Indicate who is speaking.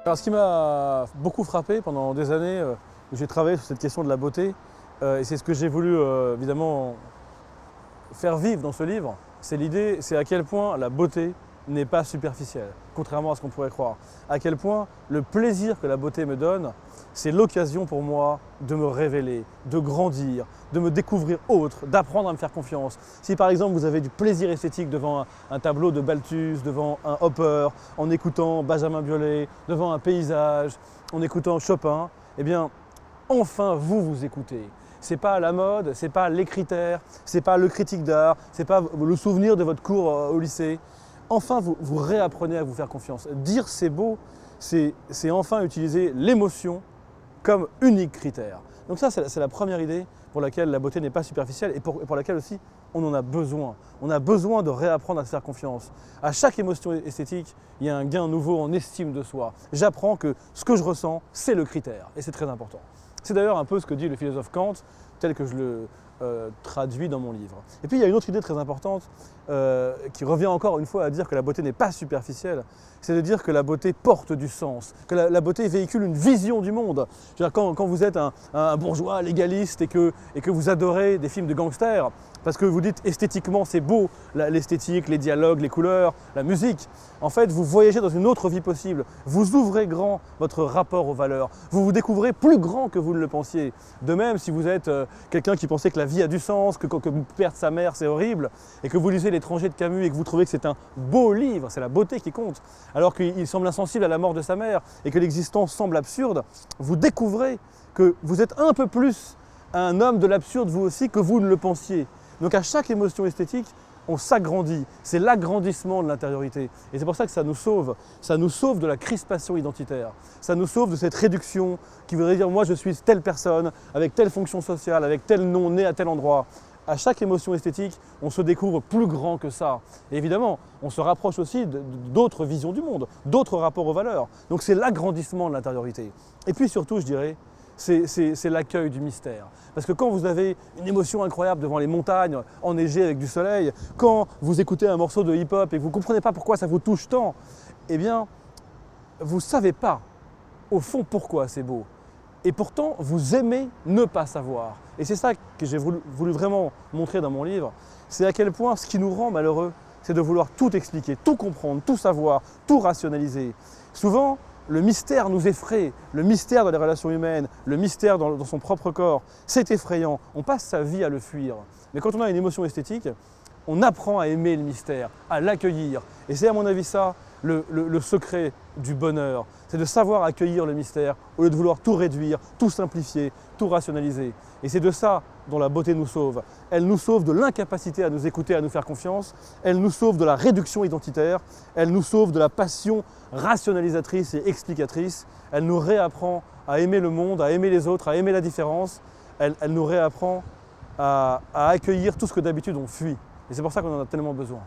Speaker 1: Alors, ce qui m'a beaucoup frappé pendant des années, où j'ai travaillé sur cette question de la beauté, et c'est ce que j'ai voulu évidemment faire vivre dans ce livre, c'est l'idée, c'est à quel point la beauté n'est pas superficielle, contrairement à ce qu'on pourrait croire. À quel point le plaisir que la beauté me donne, c'est l'occasion pour moi de me révéler, de grandir, de me découvrir autre, d'apprendre à me faire confiance. Si par exemple vous avez du plaisir esthétique devant un tableau de Balthus, devant un Hopper, en écoutant Benjamin Biolay, devant un paysage, en écoutant Chopin, eh bien enfin vous écoutez. C'est pas la mode, c'est pas les critères, c'est pas le critique d'art, c'est pas le souvenir de votre cours au lycée. Enfin, vous réapprenez à vous faire confiance. Dire c'est beau, c'est enfin utiliser l'émotion comme unique critère. Donc ça, c'est la première idée pour laquelle la beauté n'est pas superficielle et pour laquelle aussi on en a besoin. On a besoin de réapprendre à se faire confiance. À chaque émotion esthétique, il y a un gain nouveau en estime de soi. J'apprends que ce que je ressens, c'est le critère et c'est très important. C'est d'ailleurs un peu ce que dit le philosophe Kant, tel que je le traduis dans mon livre. Et puis il y a une autre idée très importante qui revient encore une fois à dire que la beauté n'est pas superficielle, c'est de dire que la beauté porte du sens, que la beauté véhicule une vision du monde. Je veux dire, quand vous êtes un bourgeois légaliste et que vous adorez des films de gangsters, parce que vous dites esthétiquement c'est beau, l'esthétique, les dialogues, les couleurs, la musique, en fait vous voyagez dans une autre vie possible, vous ouvrez grand votre rapport aux valeurs, vous vous découvrez plus grand que vous ne le pensiez. De même, si vous êtes quelqu'un qui pensait que la vie a du sens, que perdre sa mère c'est horrible, et que vous lisez L'étranger de Camus et que vous trouvez que c'est un beau livre, c'est la beauté qui compte, alors qu'il semble insensible à la mort de sa mère et que l'existence semble absurde, vous découvrez que vous êtes un peu plus un homme de l'absurde vous aussi que vous ne le pensiez. Donc à chaque émotion esthétique, on s'agrandit, c'est l'agrandissement de l'intériorité. Et c'est pour ça que ça nous sauve de la crispation identitaire, ça nous sauve de cette réduction qui voudrait dire moi je suis telle personne, avec telle fonction sociale, avec tel nom, né à tel endroit. À chaque émotion esthétique, on se découvre plus grand que ça. Et évidemment, on se rapproche aussi d'autres visions du monde, d'autres rapports aux valeurs. Donc c'est l'agrandissement de l'intériorité. Et puis surtout, je dirais, c'est l'accueil du mystère. Parce que quand vous avez une émotion incroyable devant les montagnes, enneigées avec du soleil, quand vous écoutez un morceau de hip-hop et que vous ne comprenez pas pourquoi ça vous touche tant, eh bien, vous ne savez pas, au fond, pourquoi c'est beau. Et pourtant, vous aimez ne pas savoir. Et c'est ça que j'ai voulu vraiment montrer dans mon livre, c'est à quel point ce qui nous rend malheureux, c'est de vouloir tout expliquer, tout comprendre, tout savoir, tout rationaliser. Souvent, le mystère nous effraie, le mystère dans les relations humaines, le mystère dans son propre corps, c'est effrayant, on passe sa vie à le fuir. Mais quand on a une émotion esthétique, on apprend à aimer le mystère, à l'accueillir. Et c'est à mon avis ça, le secret du bonheur, c'est de savoir accueillir le mystère au lieu de vouloir tout réduire, tout simplifier, tout rationaliser. Et c'est de ça dont la beauté nous sauve. Elle nous sauve de l'incapacité à nous écouter, à nous faire confiance. Elle nous sauve de la réduction identitaire. Elle nous sauve de la passion rationalisatrice et explicatrice. Elle nous réapprend à aimer le monde, à aimer les autres, à aimer la différence. Elle nous réapprend à accueillir tout ce que d'habitude on fuit. Et c'est pour ça qu'on en a tellement besoin.